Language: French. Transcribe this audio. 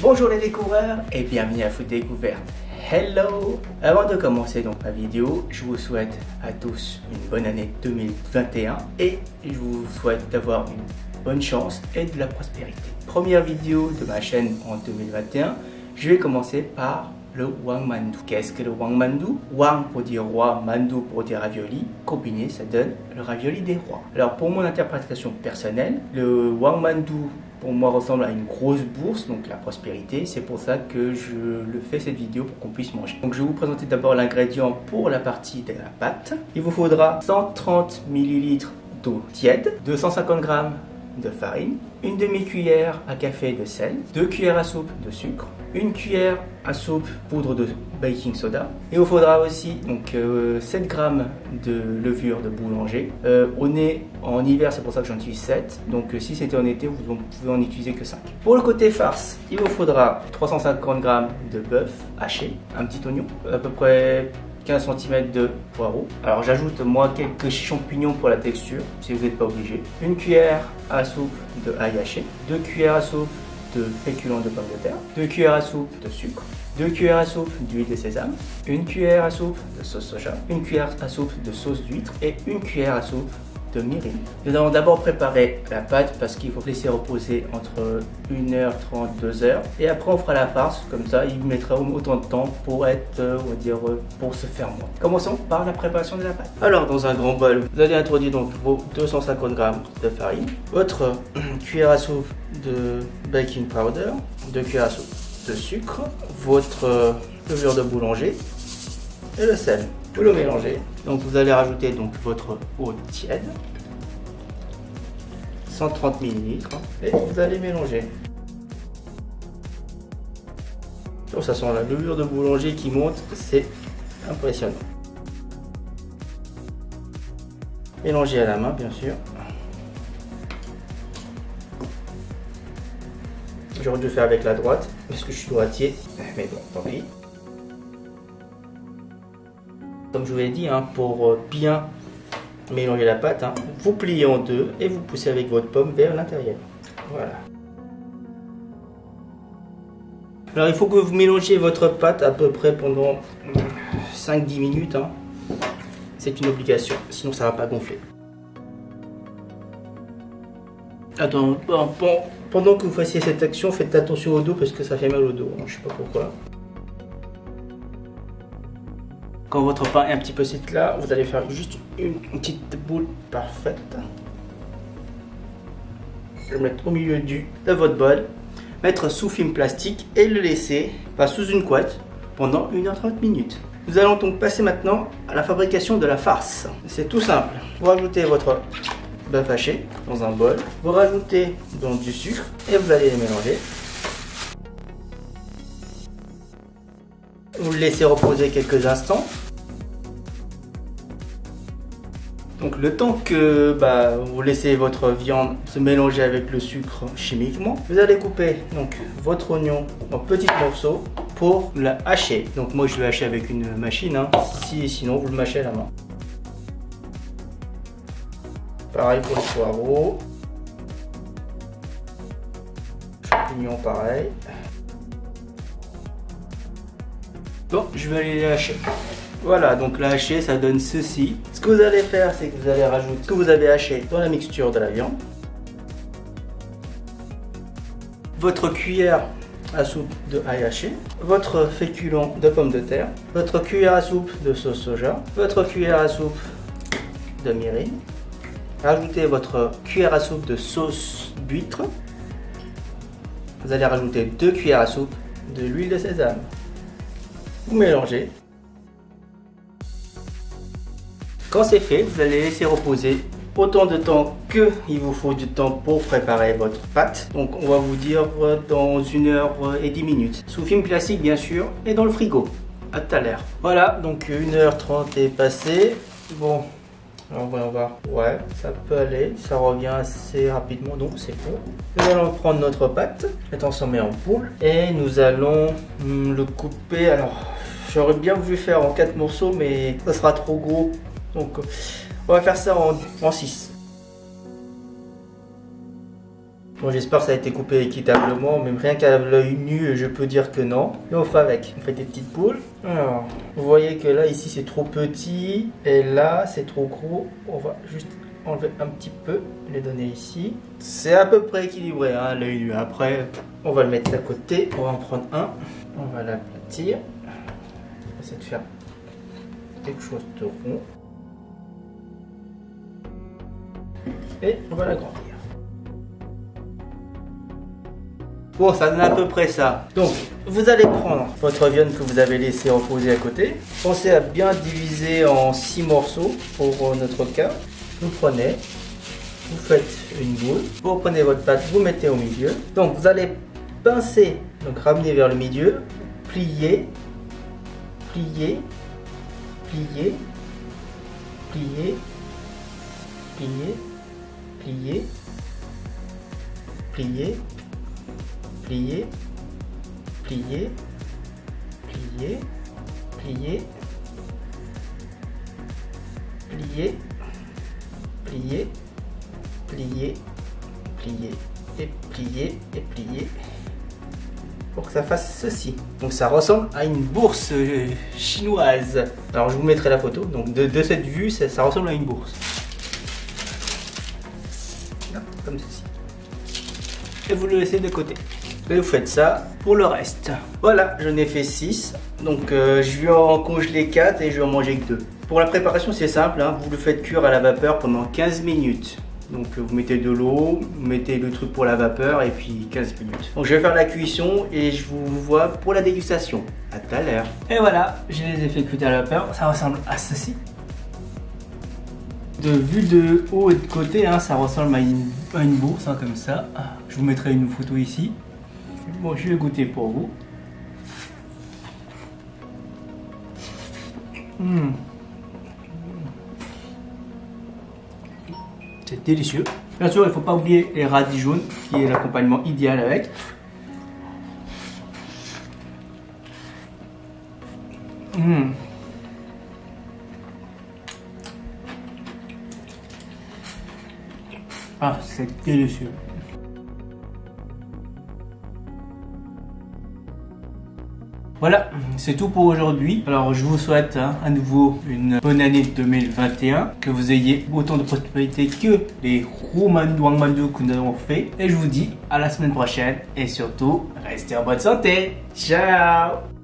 Bonjour les découvreurs et bienvenue à Food Découverte. Hello! Avant de commencer donc ma vidéo, je vous souhaite à tous une bonne année 2021 et je vous souhaite d'avoir une bonne chance et de la prospérité. Première vidéo de ma chaîne en 2021, je vais commencer par le Wang Mandu. Qu'est-ce que le Wang Mandu? Wang pour dire roi, Mandu pour dire ravioli. Combiné, ça donne le ravioli des rois. Alors pour mon interprétation personnelle, le Wang Mandu pour moi ressemble à une grosse bourse, donc la prospérité. C'est pour ça que je le fais cette vidéo pour qu'on puisse manger. Donc je vais vous présenter d'abord l'ingrédient pour la partie de la pâte. Il vous faudra 130 ml d'eau tiède, 250 g de farine, une demi-cuillère à café de sel, 2 cuillères à soupe de sucre, 1 cuillère à soupe poudre de baking soda. Il vous faudra aussi donc 7 g de levure de boulanger. On est en hiver, c'est pour ça que j'en utilise 7. Donc si c'était en été, vous pouvez en utiliser que 5. Pour le côté farce, il vous faudra 350 g de bœuf haché, un petit oignon, à peu près 15 cm de poireau. Alors j'ajoute moi quelques champignons pour la texture, si vous n'êtes pas obligé. 1 cuillère à soupe de ail haché, 2 cuillères à soupe de féculents de pommes de terre, 2 cuillères à soupe de sucre, 2 cuillères à soupe d'huile de sésame, 1 cuillère à soupe de sauce soja, 1 cuillère à soupe de sauce d'huître et 1 cuillère à soupe de mirin. Nous allons d'abord préparer la pâte parce qu'il faut laisser reposer entre 1h30 2h et après on fera la farce, comme ça il mettra autant de temps pour être, on va dire, pour se faire moins. Commençons par la préparation de la pâte. Alors dans un grand bol, vous allez introduire donc vos 250 g de farine, votre cuillère à soupe de baking powder, 2 cuillères à soupe de sucre, votre levure de boulanger et le sel. Vous le mélangez. Donc vous allez rajouter donc votre eau tiède, 130 ml, et vous allez mélanger. Donc ça sent la levure de boulanger qui monte, c'est impressionnant. Mélangez à la main bien sûr. J'aurais dû faire avec la droite parce que je suis droitier, mais bon, tant pis. Comme je vous l'ai dit, pour bien mélanger la pâte, vous pliez en deux et vous poussez avec votre pomme vers l'intérieur. Voilà. Alors il faut que vous mélangez votre pâte à peu près pendant 5-10 minutes. C'est une obligation, sinon ça ne va pas gonfler. Attends, pendant que vous fassiez cette action, faites attention au dos parce que ça fait mal au dos. Je ne sais pas pourquoi. Quand votre pain est un petit peu sec là, vous allez faire juste une petite boule parfaite. Le mettre au milieu de votre bol, mettre sous film plastique et le laisser sous une couette pendant 1h30 minutes. Nous allons donc passer maintenant à la fabrication de la farce. C'est tout simple. Vous rajoutez votre bœuf haché dans un bol, vous rajoutez donc du sucre et vous allez les mélanger. Vous le laissez reposer quelques instants. Donc le temps que vous laissez votre viande se mélanger avec le sucre chimiquement, vous allez couper donc votre oignon en petits morceaux pour le hacher. Donc moi je vais hacher avec une machine, sinon vous le mâchez à la main. Pareil pour les poireaux. Champignons pareil. Bon, je vais aller les hacher. Voilà, donc la hacher, ça donne ceci. Ce que vous allez faire, c'est que vous allez rajouter ce que vous avez haché dans la mixture de la viande. Votre cuillère à soupe de ail haché. Votre féculent de pommes de terre. Votre cuillère à soupe de sauce soja. Votre cuillère à soupe de mirin. Rajoutez votre cuillère à soupe de sauce d'huître. Vous allez rajouter 2 cuillères à soupe de l'huile de sésame. Vous mélangez. Quand c'est fait, vous allez laisser reposer autant de temps qu'il vous faut du temps pour préparer votre pâte. Donc on va vous dire dans 1h10 minutes. Sous film classique bien sûr et dans le frigo. À tout à l'heure. Voilà, donc 1h30 est passée. Bon, alors voyons voir. Ouais, ça peut aller. Ça revient assez rapidement, donc c'est bon. Nous allons prendre notre pâte, la transformer en boule et nous allons le couper. Alors, j'aurais bien voulu faire en 4 morceaux, mais ça sera trop gros. Donc, on va faire ça en 6. Bon, j'espère que ça a été coupé équitablement, même rien qu'à l'œil nu, je peux dire que non. Et on fera avec. On fait des petites boules. Alors, vous voyez que là, ici, c'est trop petit. Et là, c'est trop gros. On va juste enlever un petit peu, les donner ici. C'est à peu près équilibré, hein, l'œil nu. Après, on va le mettre à côté. On va en prendre un. On va l'aplatir. On va essayer de faire quelque chose de rond. Et on va l'agrandir. Bon, ça donne à peu près ça. Donc, vous allez prendre votre viande que vous avez laissé reposer à côté. Pensez à bien diviser en 6 morceaux pour notre cas. Vous prenez, vous faites une boule. Vous reprenez votre pâte, vous mettez au milieu. Donc, vous allez pincer, donc ramener vers le milieu, plier, plier, plier, plier, plier, plier, plier, plier, plier, plier, plier, plier, plier, plier, plier, et plier, et plier, pour que ça fasse ceci. Donc ça ressemble à une bourse chinoise. Alors je vous mettrai la photo, donc de cette vue, ça ressemble à une bourse. Là, comme ceci. Et vous le laissez de côté. Et vous faites ça pour le reste. Voilà, j'en ai fait 6. Donc je vais en congeler 4 et je vais en manger que 2. Pour la préparation, c'est simple, hein. Vous le faites cuire à la vapeur pendant 15 minutes. Donc vous mettez de l'eau, vous mettez le truc pour la vapeur et puis 15 minutes. Donc je vais faire la cuisson et je vous vois pour la dégustation. À tout à l'heure. Et voilà, je les ai fait cuire à la vapeur. Ça ressemble à ceci. De vue de haut et de côté, hein, ça ressemble à une bourse, hein, comme ça. Je vous mettrai une photo ici. Bon, je vais goûter pour vous. C'est délicieux. Bien sûr, il ne faut pas oublier les radis jaunes, qui est l'accompagnement idéal avec. Ah, c'est délicieux. Voilà, c'est tout pour aujourd'hui. Alors je vous souhaite à nouveau une bonne année 2021, que vous ayez autant de prospérité que les Roumandou que nous avons fait. Et je vous dis à la semaine prochaine et surtout, restez en bonne santé. Ciao!